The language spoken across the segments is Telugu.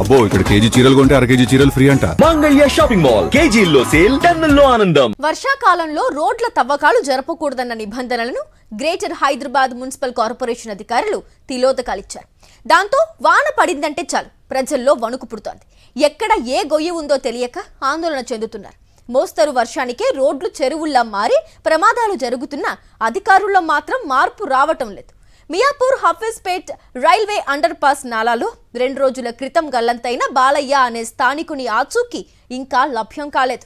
అబ్బో ఇక్కడ కేజీ చీరలు కొంటే అర కేజీ చీరలు ఫ్రీ అంట. మంగళ్య షాపింగ్ మాల్ కేజీల్లో సేల్, టన్నుల్లో ఆనందం. వర్షాకాలంలో రోడ్ల తవ్వకాలు జరపకూడదన్న నిబంధనలను గ్రేటర్ హైదరాబాద్ మున్సిపల్ కార్పొరేషన్ అధికారులు తిలోదకాలిచ్చారు. దాంతో వాన పడిందంటే చాలు ప్రజల్లో వణుకు పుడుతోంది. ఎక్కడ ఏ గొయ్యి ఉందో తెలియక ఆందోళన చెందుతున్నారు. మోస్తరు వర్షానికే రోడ్లు చెరువుల్లా మారి ప్రమాదాలు జరుగుతున్నా అధికారుల్లో మాత్రం మార్పు రావటం లేదు. Miyapur Hafeezpet railway underpass నాలాలో 2 రోజుల క్రితం గల్లంతైన బాలయ్య అనే స్థానికుని ఆచూకీ ఇంకా లభ్యం కాలేదు.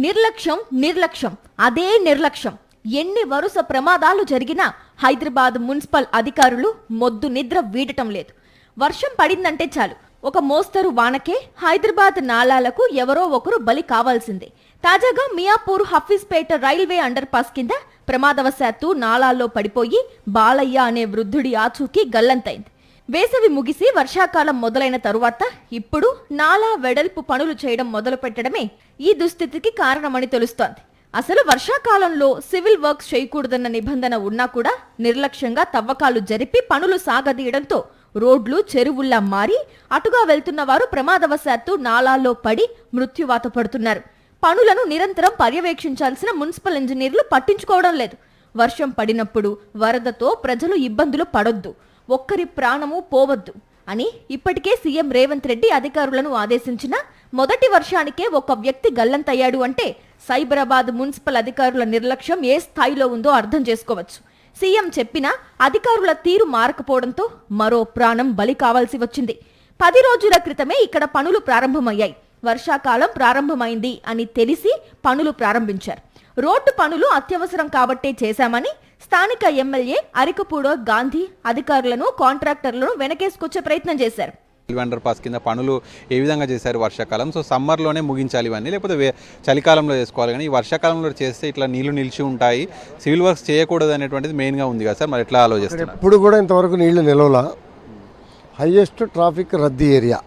నిర్లక్ష్యం అదే నిర్లక్ష్యం. ఎన్ని వరుస ప్రమాదాలు జరిగినా హైదరాబాద్ మున్సిపల్ అధికారులు మొద్దు నిద్ర వీడటం లేదు. వర్షం పడిందంటే చాలు ఒక మోస్తరు వానకే హైదరాబాద్ నాలాలకు ఎవరో ఒకరు బలి కావాల్సిందే. తాజాగా Miyapur Hafeezpet railway under pass కింద ప్రమాదవశాత్తు నాలాల్లో పడిపోయి బాలయ్య అనే వృద్ధుడి ఆచూకీ గల్లంతైంది. వేసవి ముగిసి వర్షాకాలం మొదలైన తరువాత ఇప్పుడు నాలా వెడల్పు పనులు చేయడం మొదలు పెట్టడమే ఈ దుస్థితికి కారణమని తెలుస్తోంది. అసలు వర్షాకాలంలో సివిల్ వర్క్స్ చేయకూడదన్న నిబంధన ఉన్నా కూడా నిర్లక్ష్యంగా తవ్వకాలు జరిపి పనులు సాగదీయడంతో రోడ్లు చెరువుల్లా మారి అటుగా వెళ్తున్న వారు ప్రమాదవశాత్తు నాలాల్లో పడి మృత్యువాత పడుతున్నారు. పనులను నిరంతరం పర్యవేక్షించాల్సిన మున్సిపల్ ఇంజనీర్లు పట్టించుకోవడం లేదు. వర్షం పడినప్పుడు వరదతో ప్రజలు ఇబ్బందులు పడొద్దు, ఒక్కరి ప్రాణము పోవద్దు అని ఇప్పటికే సీఎం రేవంత్ రెడ్డి అధికారులను ఆదేశించిన మొదటి వర్షానికే ఒక వ్యక్తి గల్లంతయ్యాడు అంటే సైబరాబాద్ మున్సిపల్ అధికారుల నిర్లక్ష్యం ఏ స్థాయిలో ఉందో అర్థం చేసుకోవచ్చు. సీఎం చెప్పినా అధికారుల తీరు మారకపోవడంతో మరో ప్రాణం బలి కావాల్సి వచ్చింది. 10 రోజుల క్రితమే ఇక్కడ పనులు ప్రారంభమయ్యాయి. వర్షాకాలం ప్రారంభమైంది అని తెలిసి పనులు ప్రారంభించారు. రోడ్డు పనులు అత్యవసరం కాబట్టే చేశామని స్థానిక ఎమ్మెల్యే అరికపూడ గాంధీ అధికారులను కాంట్రాక్టర్లను వెనకేసుకొచ్చే ప్రయత్నం చేశారు. అండర్ పాస్ కింద పనులు ఏ విధంగా చేశారు వర్షాకాలం, సో సమ్మర్లోనే ముగించాలి ఇవన్నీ, లేకపోతే చలికాలంలో చేసుకోవాలి. కానీ ఈ వర్షాకాలంలో చేస్తే ఇట్లా నీళ్లు నిలిచి ఉంటాయి, సివిల్ వర్క్స్ చేయకూడదు అనేటువంటిది మెయిన్గా ఉంది కదా సార్, మరి ఎట్లా ఆలోచిస్తారు? ఇప్పుడు కూడా ఇంతవరకు నీళ్లు నిలవలా. హైయెస్ట్ ట్రాఫిక్ రద్దీ ఏరియా.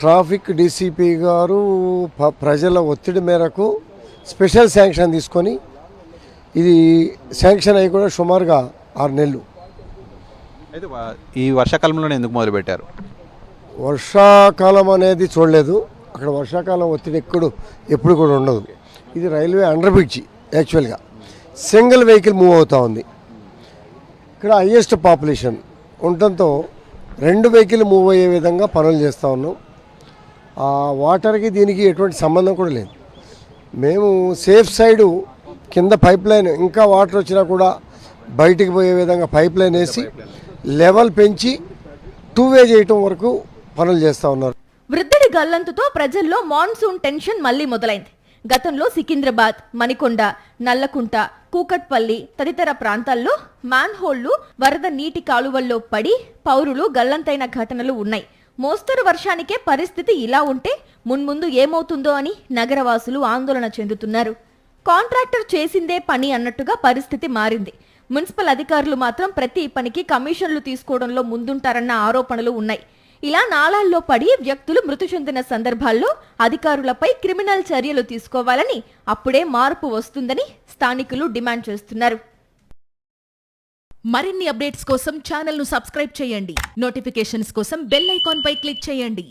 ట్రాఫిక్ డీసీపీ గారు ప్రజల ఒత్తిడి మేరకు స్పెషల్ శాంక్షన్ తీసుకొని ఇది శాంక్షన్ అయ్యి కూడా సుమారుగా 6 నెలలు. అయితే ఈ వర్షాకాలంలోనే ఎందుకు మొదలుపెట్టారు? వర్షాకాలం అనేది చూడలేదు. అక్కడ వర్షాకాలం ఒత్తిడి ఎప్పుడు కూడా ఉండదు. ఇది రైల్వే అండర్ బ్రిడ్జి. యాక్చువల్గా సింగిల్ వెహికల్ మూవ్ అవుతూ ఉంది. ఇక్కడ హైయెస్ట్ పాపులేషన్ ఉండటంతో 2 వెహికల్ మూవ్ అయ్యే విధంగా పనులు చేస్తూ ఉన్నాం. ఆ వాటర్కి దీనికి ఎటువంటి సంబంధం కూడా లేదు. మేము సేఫ్ సైడు కింద పైప్ లైన్, ఇంకా వాటర్ వచ్చినా కూడా బయటికి పోయే విధంగా పైప్ లైన్ వేసి లెవెల్ పెంచి 2 వే చేయటం వరకు పనులు చేస్తూ ఉన్నారు. వృద్ధుడి గల్లంతుతో ప్రజల్లో మాన్సూన్ టెన్షన్ మళ్లీ మొదలైంది. గతంలో సికింద్రాబాద్, మణికొండ, నల్లకుంట, కూకట్పల్లి తదితర ప్రాంతాల్లో మ్యాన్హోళ్లు వరద నీటి కాలువల్లో పడి పౌరులు గల్లంతైన ఘటనలు ఉన్నాయి. మోస్తరు వర్షానికే పరిస్థితి ఇలా ఉంటే మున్ముందు ఏమవుతుందో అని నగరవాసులు ఆందోళన చెందుతున్నారు. కాంట్రాక్టర్ చేసిందే పని అన్నట్టుగా పరిస్థితి మారింది. మున్సిపల్ అధికారులు మాత్రం ప్రతి పనికి కమిషన్లు తీసుకోవడంలో ముందుంటారన్న ఆరోపణలు ఉన్నాయి. ఇలా నాలాల్లో పడి వ్యక్తులు మృతి చెందిన సందర్భాల్లో అధికారులపై క్రిమినల్ చర్యలు తీసుకోవాలని, అప్పుడే మార్పు వస్తుందని స్థానికులు డిమాండ్ చేస్తున్నారు. మరిన్ని అప్డేట్స్ కోసం ఛానల్ ను సబ్స్క్రైబ్ చేయండి. నోటిఫికేషన్స్ కోసం బెల్ ఐకాన్ పై క్లిక్ చేయండి.